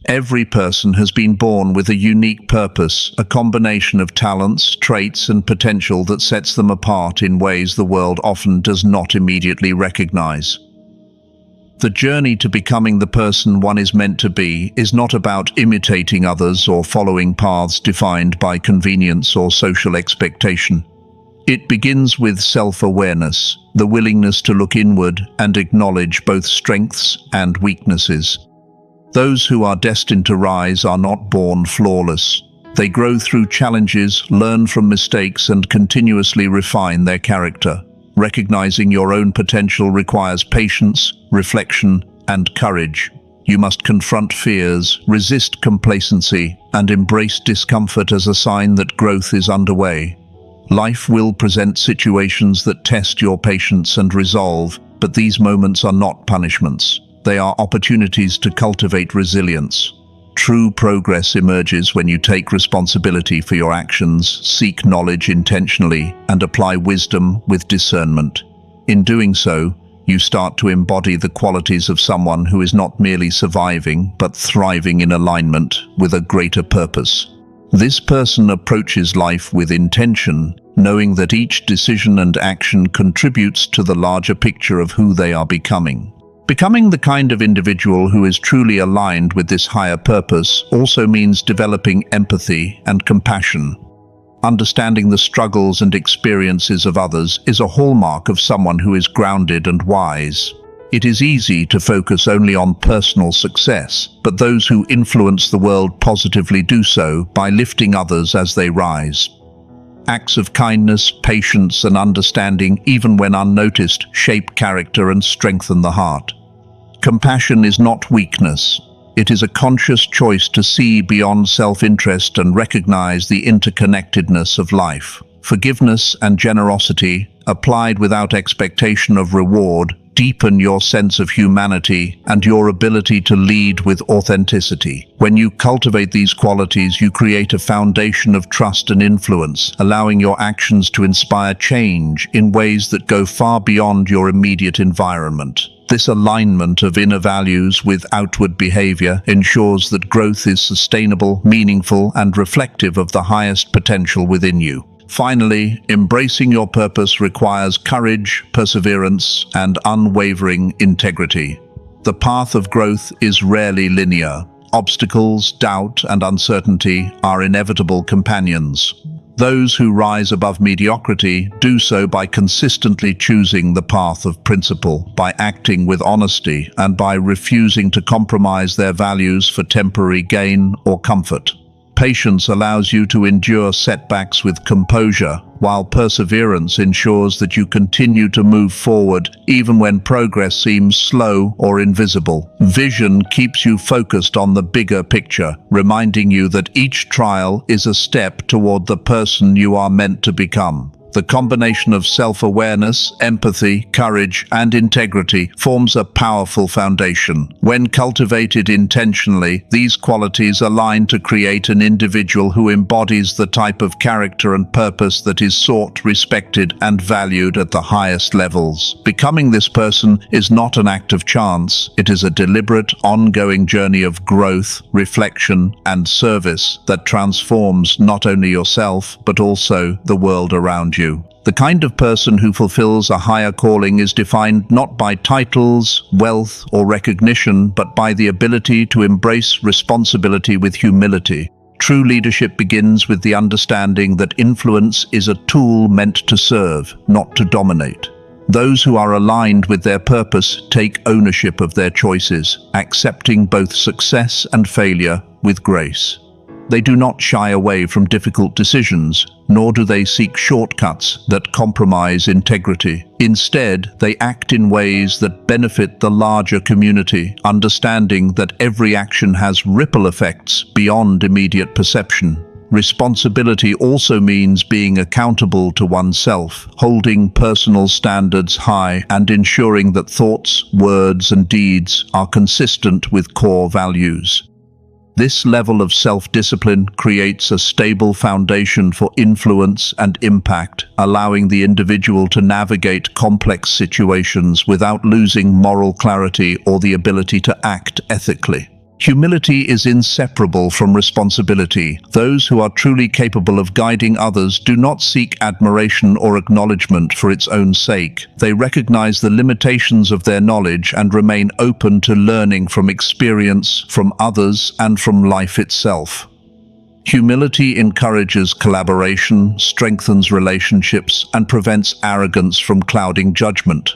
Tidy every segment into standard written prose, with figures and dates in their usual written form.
Every person has been born with a unique purpose, a combination of talents, traits, and potential that sets them apart in ways the world often does not immediately recognize. The journey to becoming the person one is meant to be is not about imitating others or following paths defined by convenience or social expectation. It begins with self-awareness, the willingness to look inward and acknowledge both strengths and weaknesses. Those who are destined to rise are not born flawless. They grow through challenges, learn from mistakes, and continuously refine their character. Recognizing your own potential requires patience, reflection, and courage. You must confront fears, resist complacency, and embrace discomfort as a sign that growth is underway. Life will present situations that test your patience and resolve, but these moments are not punishments. They are opportunities to cultivate resilience. True progress emerges when you take responsibility for your actions, seek knowledge intentionally, and apply wisdom with discernment. In doing so, you start to embody the qualities of someone who is not merely surviving, but thriving in alignment with a greater purpose. This person approaches life with intention, knowing that each decision and action contributes to the larger picture of who they are becoming. Becoming the kind of individual who is truly aligned with this higher purpose also means developing empathy and compassion. Understanding the struggles and experiences of others is a hallmark of someone who is grounded and wise. It is easy to focus only on personal success, but those who influence the world positively do so by lifting others as they rise. Acts of kindness, patience, and understanding, even when unnoticed, shape character and strengthen the heart. Compassion is not weakness. It is a conscious choice to see beyond self-interest and recognize the interconnectedness of life. Forgiveness and generosity, applied without expectation of reward, deepen your sense of humanity and your ability to lead with authenticity. When you cultivate these qualities, you create a foundation of trust and influence, allowing your actions to inspire change in ways that go far beyond your immediate environment. This alignment of inner values with outward behavior ensures that growth is sustainable, meaningful, and reflective of the highest potential within you. Finally, embracing your purpose requires courage, perseverance, and unwavering integrity. The path of growth is rarely linear. Obstacles, doubt, and uncertainty are inevitable companions. Those who rise above mediocrity do so by consistently choosing the path of principle, by acting with honesty, and by refusing to compromise their values for temporary gain or comfort. Patience allows you to endure setbacks with composure, while perseverance ensures that you continue to move forward even when progress seems slow or invisible. Vision keeps you focused on the bigger picture, reminding you that each trial is a step toward the person you are meant to become. The combination of self-awareness, empathy, courage, and integrity forms a powerful foundation. When cultivated intentionally, these qualities align to create an individual who embodies the type of character and purpose that is sought, respected, and valued at the highest levels. Becoming this person is not an act of chance. It is a deliberate, ongoing journey of growth, reflection, and service that transforms not only yourself, but also the world around you. The kind of person who fulfills a higher calling is defined not by titles, wealth, or recognition, but by the ability to embrace responsibility with humility. True leadership begins with the understanding that influence is a tool meant to serve, not to dominate. Those who are aligned with their purpose take ownership of their choices, accepting both success and failure with grace. They do not shy away from difficult decisions, nor do they seek shortcuts that compromise integrity. Instead, they act in ways that benefit the larger community, understanding that every action has ripple effects beyond immediate perception. Responsibility also means being accountable to oneself, holding personal standards high, and ensuring that thoughts, words, and deeds are consistent with core values. This level of self-discipline creates a stable foundation for influence and impact, allowing the individual to navigate complex situations without losing moral clarity or the ability to act ethically. Humility is inseparable from responsibility. Those who are truly capable of guiding others do not seek admiration or acknowledgement for its own sake. They recognize the limitations of their knowledge and remain open to learning from experience, from others, and from life itself. Humility encourages collaboration, strengthens relationships, and prevents arrogance from clouding judgment.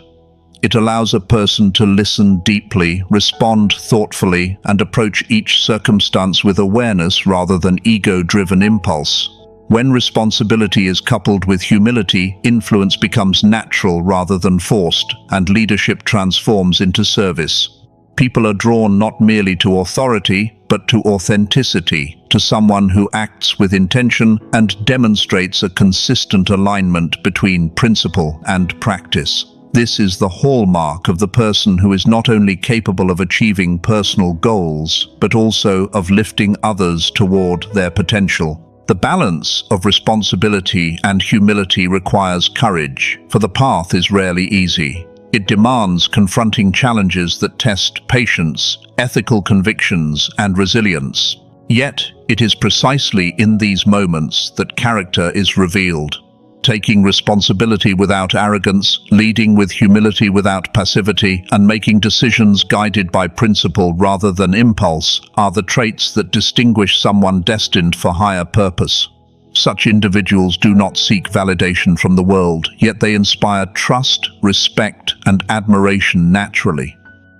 It allows a person to listen deeply, respond thoughtfully, and approach each circumstance with awareness rather than ego-driven impulse. When responsibility is coupled with humility, influence becomes natural rather than forced, and leadership transforms into service. People are drawn not merely to authority, but to authenticity, to someone who acts with intention and demonstrates a consistent alignment between principle and practice. This is the hallmark of the person who is not only capable of achieving personal goals, but also of lifting others toward their potential. The balance of responsibility and humility requires courage, for the path is rarely easy. It demands confronting challenges that test patience, ethical convictions, and resilience. Yet, it is precisely in these moments that character is revealed. Taking responsibility without arrogance, leading with humility without passivity, and making decisions guided by principle rather than impulse are the traits that distinguish someone destined for higher purpose. Such individuals do not seek validation from the world, yet they inspire trust, respect, and admiration naturally.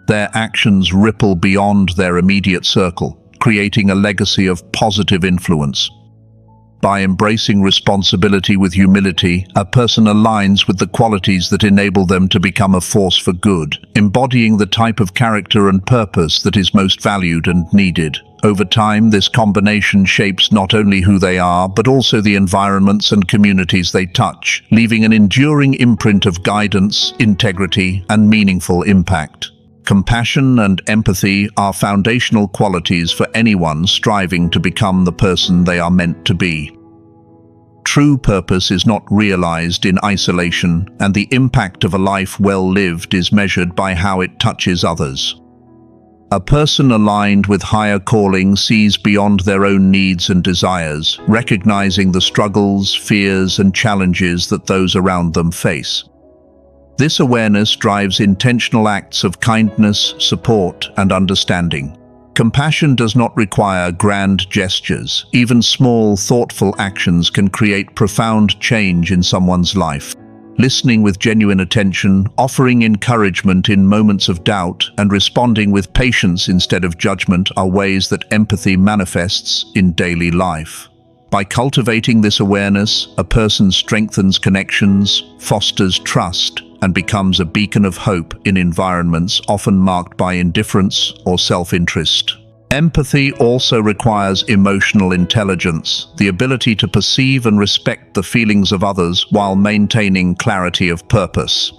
Their actions ripple beyond their immediate circle, creating a legacy of positive influence. By embracing responsibility with humility, a person aligns with the qualities that enable them to become a force for good, embodying the type of character and purpose that is most valued and needed. Over time, this combination shapes not only who they are, but also the environments and communities they touch, leaving an enduring imprint of guidance, integrity, and meaningful impact. Compassion and empathy are foundational qualities for anyone striving to become the person they are meant to be. True purpose is not realized in isolation, and the impact of a life well lived is measured by how it touches others. A person aligned with higher calling sees beyond their own needs and desires, recognizing the struggles, fears, and challenges that those around them face. This awareness drives intentional acts of kindness, support, and understanding. Compassion does not require grand gestures. Even small, thoughtful actions can create profound change in someone's life. Listening with genuine attention, offering encouragement in moments of doubt, and responding with patience instead of judgment are ways that empathy manifests in daily life. By cultivating this awareness, a person strengthens connections, fosters trust, and becomes a beacon of hope in environments often marked by indifference or self-interest. Empathy also requires emotional intelligence, the ability to perceive and respect the feelings of others while maintaining clarity of purpose.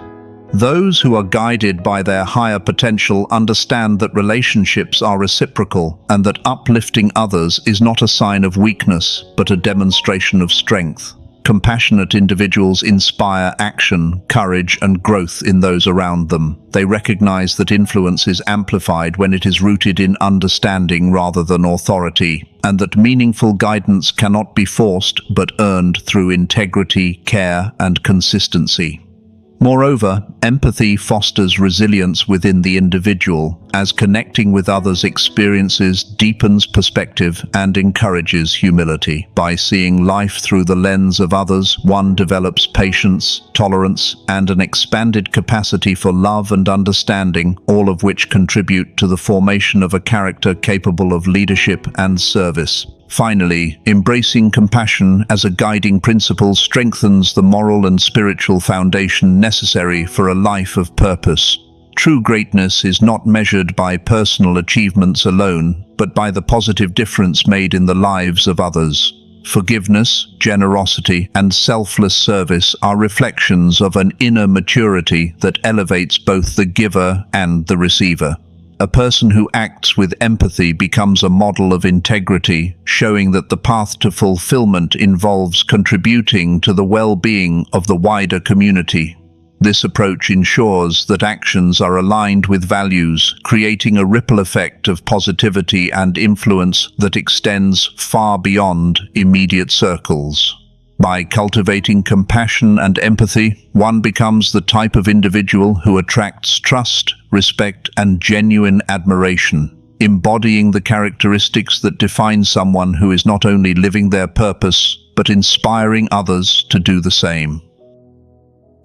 Those who are guided by their higher potential understand that relationships are reciprocal and that uplifting others is not a sign of weakness, but a demonstration of strength. Compassionate individuals inspire action, courage, and growth in those around them. They recognize that influence is amplified when it is rooted in understanding rather than authority, and that meaningful guidance cannot be forced but earned through integrity, care, and consistency. Moreover, empathy fosters resilience within the individual, as connecting with others' experiences deepens perspective and encourages humility. By seeing life through the lens of others, one develops patience, tolerance, and an expanded capacity for love and understanding, all of which contribute to the formation of a character capable of leadership and service. Finally, embracing compassion as a guiding principle strengthens the moral and spiritual foundation necessary for a life of purpose. True greatness is not measured by personal achievements alone, but by the positive difference made in the lives of others. Forgiveness, generosity, and selfless service are reflections of an inner maturity that elevates both the giver and the receiver. A person who acts with empathy becomes a model of integrity, showing that the path to fulfillment involves contributing to the well-being of the wider community. This approach ensures that actions are aligned with values, creating a ripple effect of positivity and influence that extends far beyond immediate circles. By cultivating compassion and empathy, one becomes the type of individual who attracts trust, respect, and genuine admiration, embodying the characteristics that define someone who is not only living their purpose, but inspiring others to do the same.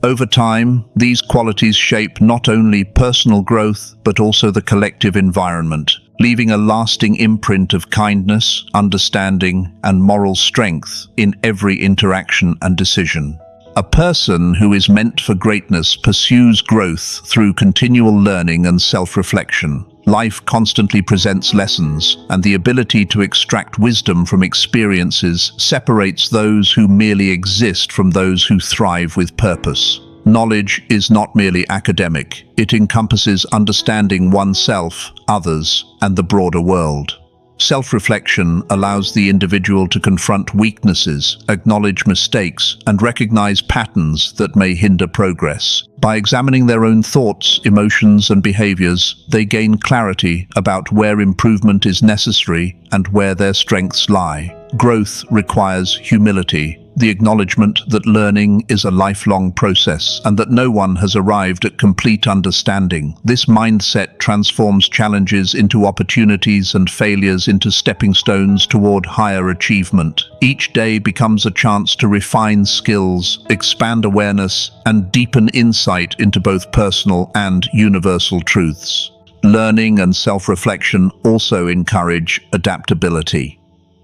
Over time, these qualities shape not only personal growth, but also the collective environment, leaving a lasting imprint of kindness, understanding, and moral strength in every interaction and decision. A person who is meant for greatness pursues growth through continual learning and self-reflection. Life constantly presents lessons, and the ability to extract wisdom from experiences separates those who merely exist from those who thrive with purpose. Knowledge is not merely academic. It encompasses understanding oneself, others, and the broader world. Self-reflection allows the individual to confront weaknesses, acknowledge mistakes, and recognize patterns that may hinder progress. By examining their own thoughts, emotions, and behaviors, they gain clarity about where improvement is necessary and where their strengths lie. Growth requires humility, the acknowledgement that learning is a lifelong process and that no one has arrived at complete understanding. This mindset transforms challenges into opportunities and failures into stepping stones toward higher achievement. Each day becomes a chance to refine skills, expand awareness, and deepen insight into both personal and universal truths. Learning and self-reflection also encourage adaptability.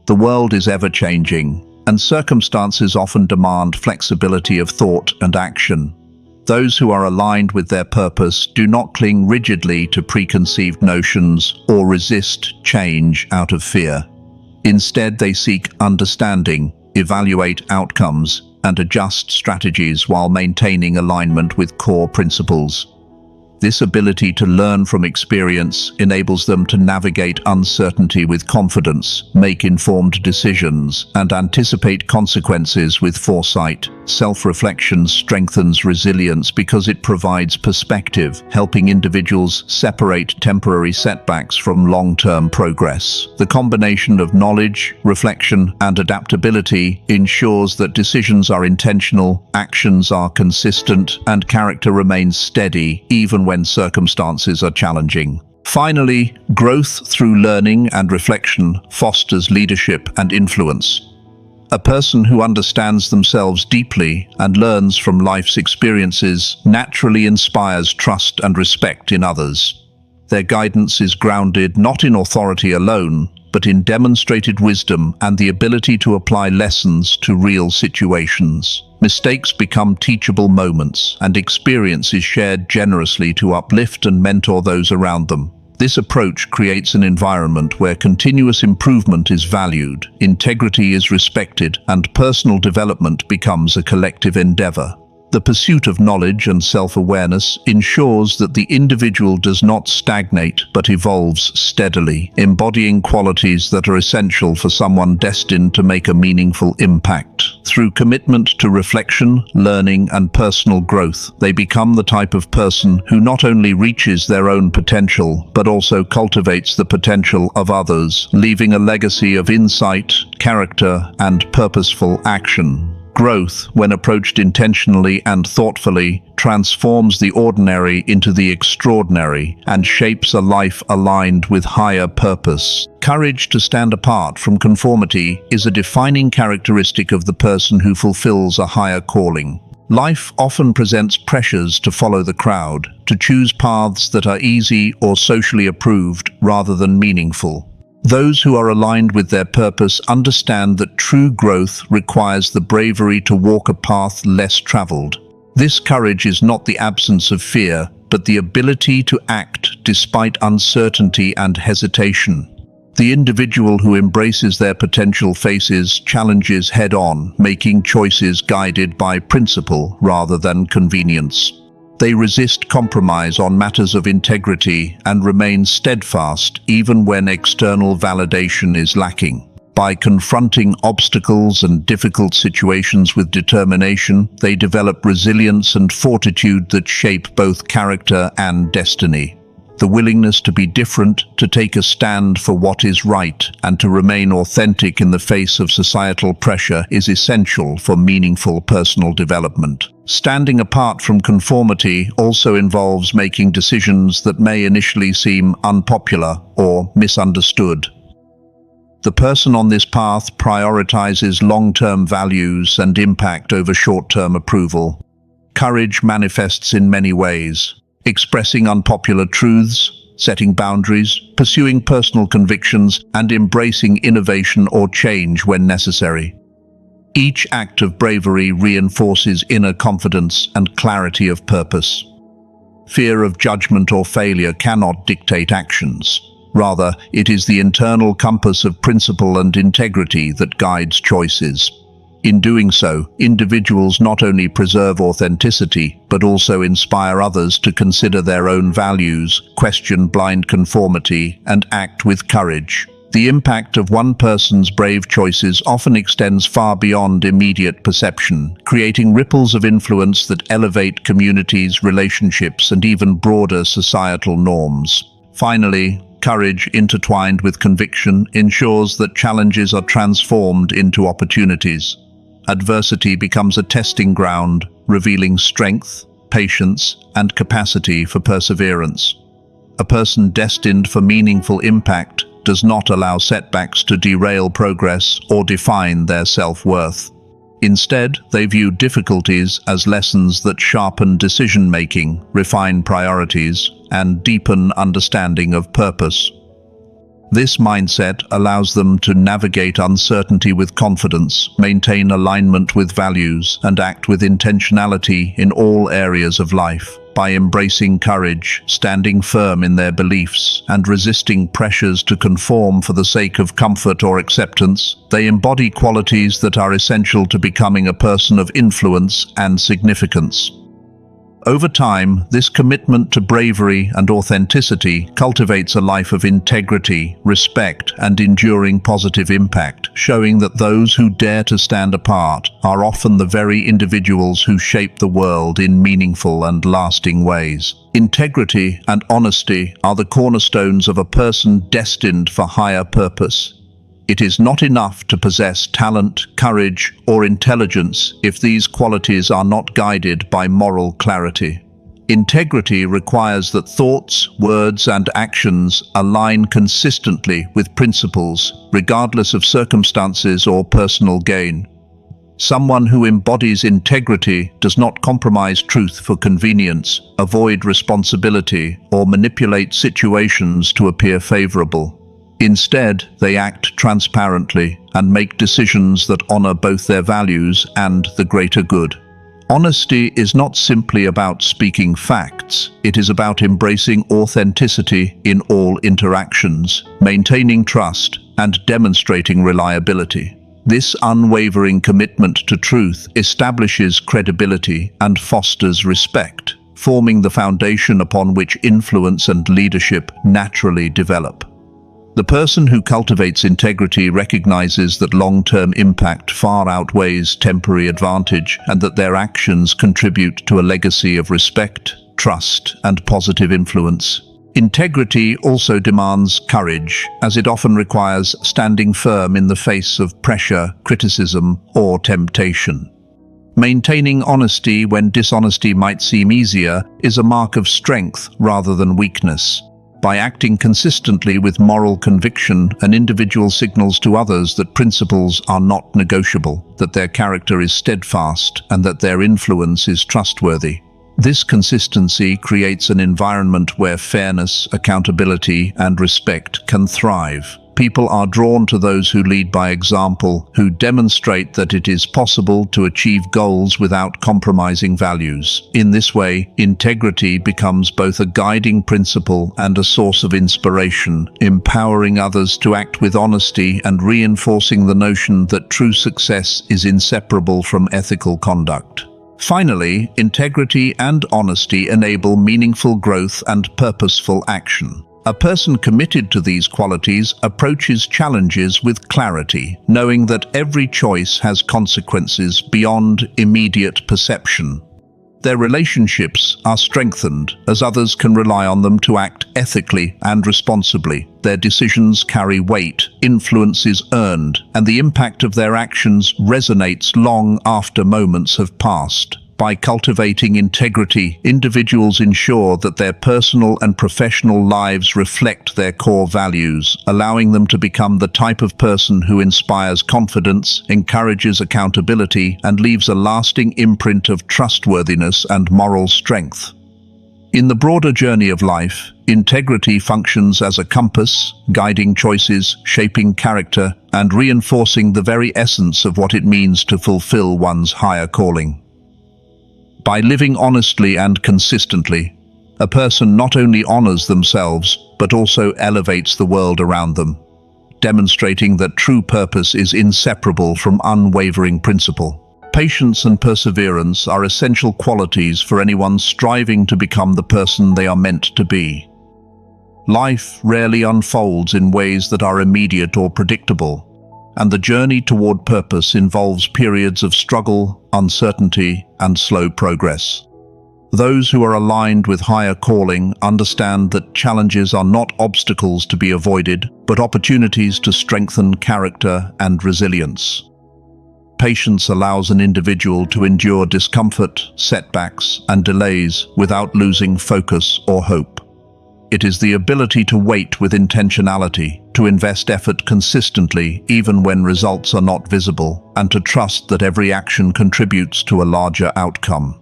The world is ever-changing, and circumstances often demand flexibility of thought and action. Those who are aligned with their purpose do not cling rigidly to preconceived notions or resist change out of fear. Instead, they seek understanding, evaluate outcomes, and adjust strategies while maintaining alignment with core principles. This ability to learn from experience enables them to navigate uncertainty with confidence, make informed decisions, and anticipate consequences with foresight. Self-reflection strengthens resilience because it provides perspective, helping individuals separate temporary setbacks from long-term progress. The combination of knowledge, reflection, and adaptability ensures that decisions are intentional, actions are consistent, and character remains steady, even when circumstances are challenging. Finally, growth through learning and reflection fosters leadership and influence. A person who understands themselves deeply and learns from life's experiences naturally inspires trust and respect in others. Their guidance is grounded not in authority alone, but in demonstrated wisdom and the ability to apply lessons to real situations. Mistakes become teachable moments, and experience is shared generously to uplift and mentor those around them. This approach creates an environment where continuous improvement is valued, integrity is respected, and personal development becomes a collective endeavor. The pursuit of knowledge and self-awareness ensures that the individual does not stagnate but evolves steadily, embodying qualities that are essential for someone destined to make a meaningful impact. Through commitment to reflection, learning, and personal growth, they become the type of person who not only reaches their own potential, but also cultivates the potential of others, leaving a legacy of insight, character, and purposeful action. Growth, when approached intentionally and thoughtfully, transforms the ordinary into the extraordinary and shapes a life aligned with higher purpose. Courage to stand apart from conformity is a defining characteristic of the person who fulfills a higher calling. Life often presents pressures to follow the crowd, to choose paths that are easy or socially approved rather than meaningful. Those who are aligned with their purpose understand that true growth requires the bravery to walk a path less traveled. This courage is not the absence of fear, but the ability to act despite uncertainty and hesitation. The individual who embraces their potential faces challenges head-on, making choices guided by principle rather than convenience. They resist compromise on matters of integrity and remain steadfast even when external validation is lacking. By confronting obstacles and difficult situations with determination, they develop resilience and fortitude that shape both character and destiny. The willingness to be different, to take a stand for what is right, and to remain authentic in the face of societal pressure is essential for meaningful personal development. Standing apart from conformity also involves making decisions that may initially seem unpopular or misunderstood. The person on this path prioritizes long-term values and impact over short-term approval. Courage manifests in many ways: expressing unpopular truths, setting boundaries, pursuing personal convictions, and embracing innovation or change when necessary. Each act of bravery reinforces inner confidence and clarity of purpose. Fear of judgment or failure cannot dictate actions. Rather, it is the internal compass of principle and integrity that guides choices. In doing so, individuals not only preserve authenticity, but also inspire others to consider their own values, question blind conformity, and act with courage. The impact of one person's brave choices often extends far beyond immediate perception, creating ripples of influence that elevate communities, relationships, and even broader societal norms. Finally, courage intertwined with conviction ensures that challenges are transformed into opportunities. Adversity becomes a testing ground, revealing strength, patience, and capacity for perseverance. A person destined for meaningful impact does not allow setbacks to derail progress or define their self-worth. Instead, they view difficulties as lessons that sharpen decision-making, refine priorities, and deepen understanding of purpose. This mindset allows them to navigate uncertainty with confidence, maintain alignment with values, and act with intentionality in all areas of life. By embracing courage, standing firm in their beliefs, and resisting pressures to conform for the sake of comfort or acceptance, they embody qualities that are essential to becoming a person of influence and significance. Over time, this commitment to bravery and authenticity cultivates a life of integrity, respect, and enduring positive impact, showing that those who dare to stand apart are often the very individuals who shape the world in meaningful and lasting ways. Integrity and honesty are the cornerstones of a person destined for higher purpose. It is not enough to possess talent, courage, or intelligence if these qualities are not guided by moral clarity. Integrity requires that thoughts, words, and actions align consistently with principles, regardless of circumstances or personal gain. Someone who embodies integrity does not compromise truth for convenience, avoid responsibility, or manipulate situations to appear favorable. Instead, they act transparently and make decisions that honor both their values and the greater good. Honesty is not simply about speaking facts, it is about embracing authenticity in all interactions, maintaining trust, and demonstrating reliability. This unwavering commitment to truth establishes credibility and fosters respect, forming the foundation upon which influence and leadership naturally develop. The person who cultivates integrity recognizes that long-term impact far outweighs temporary advantage and that their actions contribute to a legacy of respect, trust, and positive influence. Integrity also demands courage, as it often requires standing firm in the face of pressure, criticism, or temptation. Maintaining honesty when dishonesty might seem easier is a mark of strength rather than weakness. By acting consistently with moral conviction, an individual signals to others that principles are not negotiable, that their character is steadfast, and that their influence is trustworthy. This consistency creates an environment where fairness, accountability, and respect can thrive. People are drawn to those who lead by example, who demonstrate that it is possible to achieve goals without compromising values. In this way, integrity becomes both a guiding principle and a source of inspiration, empowering others to act with honesty and reinforcing the notion that true success is inseparable from ethical conduct. Finally, integrity and honesty enable meaningful growth and purposeful action. A person committed to these qualities approaches challenges with clarity, knowing that every choice has consequences beyond immediate perception. Their relationships are strengthened as others can rely on them to act ethically and responsibly. Their decisions carry weight, influence is earned, and the impact of their actions resonates long after moments have passed. By cultivating integrity, individuals ensure that their personal and professional lives reflect their core values, allowing them to become the type of person who inspires confidence, encourages accountability, and leaves a lasting imprint of trustworthiness and moral strength. In the broader journey of life, integrity functions as a compass, guiding choices, shaping character, and reinforcing the very essence of what it means to fulfill one's higher calling. By living honestly and consistently, a person not only honors themselves, but also elevates the world around them, demonstrating that true purpose is inseparable from unwavering principle. Patience and perseverance are essential qualities for anyone striving to become the person they are meant to be. Life rarely unfolds in ways that are immediate or predictable, and the journey toward purpose involves periods of struggle, uncertainty, and slow progress. Those who are aligned with higher calling understand that challenges are not obstacles to be avoided, but opportunities to strengthen character and resilience. Patience allows an individual to endure discomfort, setbacks, and delays without losing focus or hope. It is the ability to wait with intentionality, to invest effort consistently even when results are not visible, and to trust that every action contributes to a larger outcome.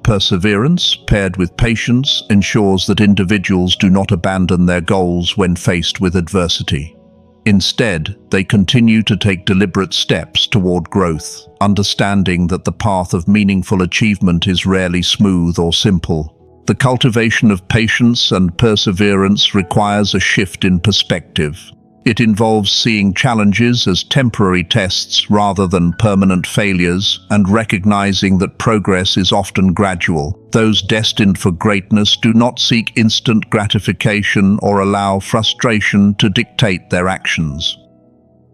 Perseverance, paired with patience, ensures that individuals do not abandon their goals when faced with adversity. Instead, they continue to take deliberate steps toward growth, understanding that the path of meaningful achievement is rarely smooth or simple. The cultivation of patience and perseverance requires a shift in perspective. It involves seeing challenges as temporary tests rather than permanent failures, and recognizing that progress is often gradual. Those destined for greatness do not seek instant gratification or allow frustration to dictate their actions.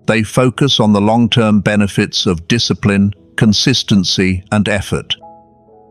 They focus on the long-term benefits of discipline, consistency, and effort.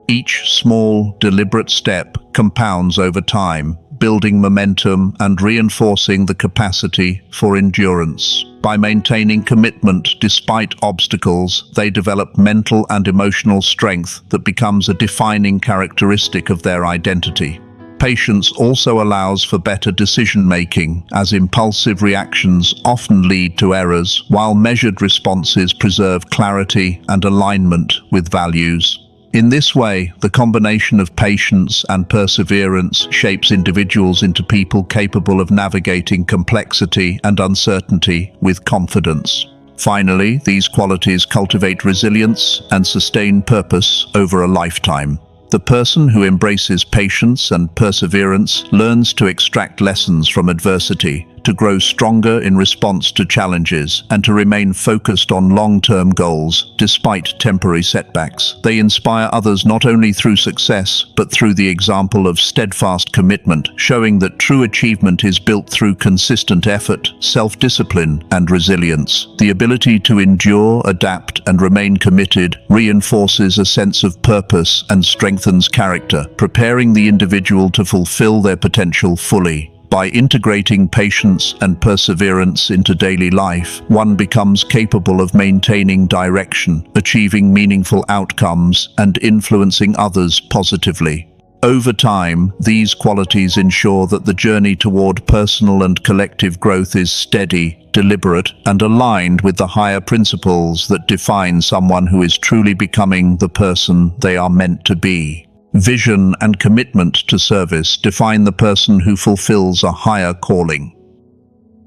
Each small, deliberate step compounds over time, building momentum and reinforcing the capacity for endurance. By maintaining commitment despite obstacles, they develop mental and emotional strength that becomes a defining characteristic of their identity. Patience also allows for better decision-making, as impulsive reactions often lead to errors, while measured responses preserve clarity and alignment with values. In this way, the combination of patience and perseverance shapes individuals into people capable of navigating complexity and uncertainty with confidence. Finally, these qualities cultivate resilience and sustain purpose over a lifetime. The person who embraces patience and perseverance learns to extract lessons from adversity, to grow stronger in response to challenges, and to remain focused on long-term goals despite temporary setbacks. They inspire others not only through success, but through the example of steadfast commitment, showing that true achievement is built through consistent effort, self-discipline, and resilience. The ability to endure, adapt, and remain committed reinforces a sense of purpose and strengthens character, preparing the individual to fulfill their potential fully. By integrating patience and perseverance into daily life, one becomes capable of maintaining direction, achieving meaningful outcomes, and influencing others positively. Over time, these qualities ensure that the journey toward personal and collective growth is steady, deliberate, and aligned with the higher principles that define someone who is truly becoming the person they are meant to be. Vision and commitment to service define the person who fulfills a higher calling.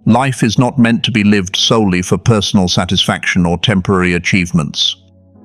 Life is not meant to be lived solely for personal satisfaction or temporary achievements.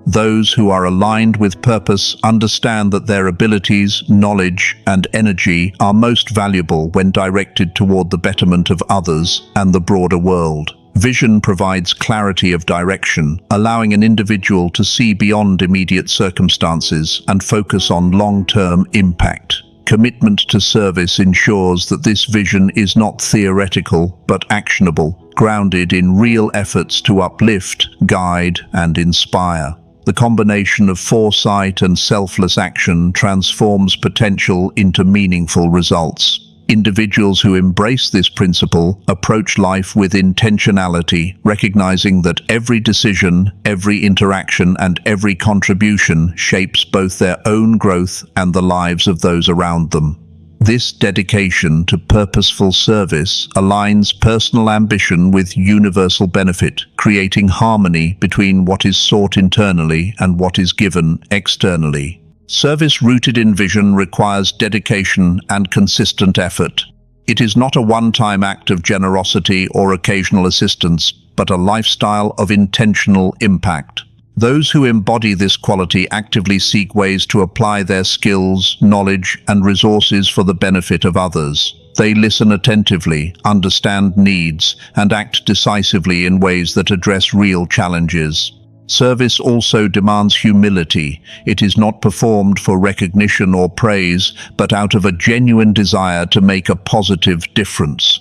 Those who are aligned with purpose understand that their abilities, knowledge, and energy are most valuable when directed toward the betterment of others and the broader world. Vision provides clarity of direction, allowing an individual to see beyond immediate circumstances and focus on long-term impact. Commitment to service ensures that this vision is not theoretical but actionable, grounded in real efforts to uplift, guide, and inspire. The combination of foresight and selfless action transforms potential into meaningful results. Individuals who embrace this principle approach life with intentionality, recognizing that every decision, every interaction, and every contribution shapes both their own growth and the lives of those around them. This dedication to purposeful service aligns personal ambition with universal benefit, creating harmony between what is sought internally and what is given externally. Service rooted in vision requires dedication and consistent effort. It is not a one-time act of generosity or occasional assistance, but a lifestyle of intentional impact. Those who embody this quality actively seek ways to apply their skills, knowledge, and resources for the benefit of others. They listen attentively, understand needs, and act decisively in ways that address real challenges. Service also demands humility. It is not performed for recognition or praise, but out of a genuine desire to make a positive difference.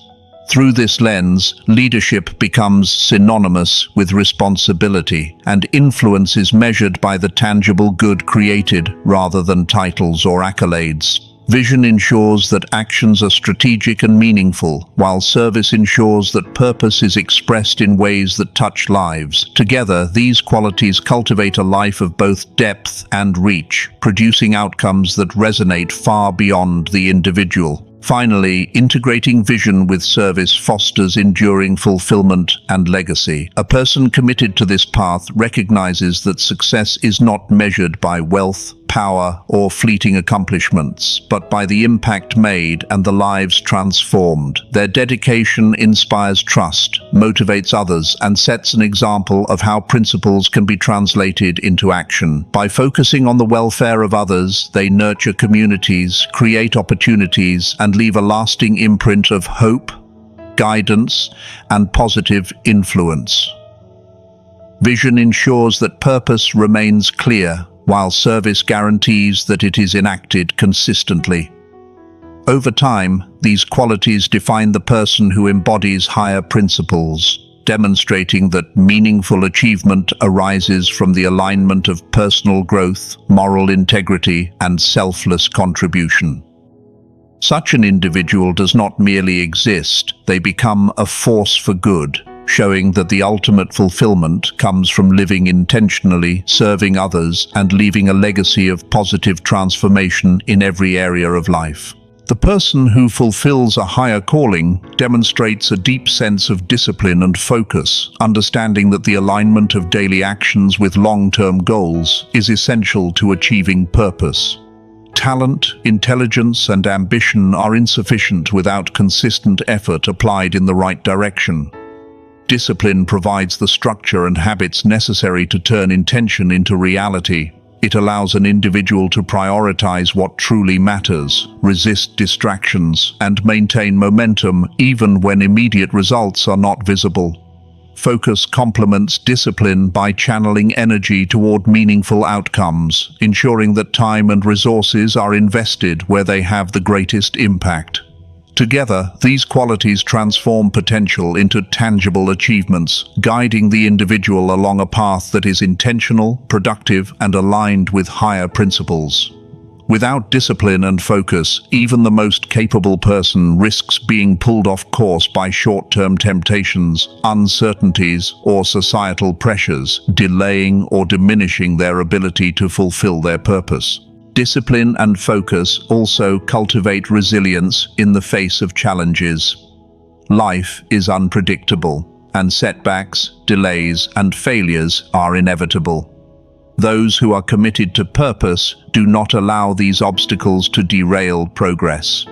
Through this lens, leadership becomes synonymous with responsibility, and influence is measured by the tangible good created rather than titles or accolades. Vision ensures that actions are strategic and meaningful, while service ensures that purpose is expressed in ways that touch lives. Together, these qualities cultivate a life of both depth and reach, producing outcomes that resonate far beyond the individual. Finally, integrating vision with service fosters enduring fulfillment and legacy. A person committed to this path recognizes that success is not measured by wealth, power, or fleeting accomplishments, but by the impact made and the lives transformed. Their dedication inspires trust, motivates others, and sets an example of how principles can be translated into action. By focusing on the welfare of others, they nurture communities, create opportunities, and leave a lasting imprint of hope, guidance, and positive influence. Vision ensures that purpose remains clear, while service guarantees that it is enacted consistently. Over time, these qualities define the person who embodies higher principles, demonstrating that meaningful achievement arises from the alignment of personal growth, moral integrity, and selfless contribution. Such an individual does not merely exist, they become a force for good, showing that the ultimate fulfillment comes from living intentionally, serving others, and leaving a legacy of positive transformation in every area of life. The person who fulfills a higher calling demonstrates a deep sense of discipline and focus, understanding that the alignment of daily actions with long-term goals is essential to achieving purpose. Talent, intelligence, and ambition are insufficient without consistent effort applied in the right direction. Discipline provides the structure and habits necessary to turn intention into reality. It allows an individual to prioritize what truly matters, resist distractions, and maintain momentum even when immediate results are not visible. Focus complements discipline by channeling energy toward meaningful outcomes, ensuring that time and resources are invested where they have the greatest impact. Together, these qualities transform potential into tangible achievements, guiding the individual along a path that is intentional, productive, and aligned with higher principles. Without discipline and focus, even the most capable person risks being pulled off course by short-term temptations, uncertainties, or societal pressures, delaying or diminishing their ability to fulfill their purpose. Discipline and focus also cultivate resilience in the face of challenges. Life is unpredictable, and setbacks, delays, and failures are inevitable. Those who are committed to purpose do not allow these obstacles to derail progress.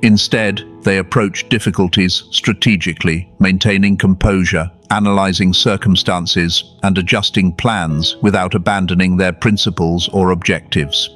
Instead, they approach difficulties strategically, maintaining composure, analyzing circumstances, and adjusting plans without abandoning their principles or objectives.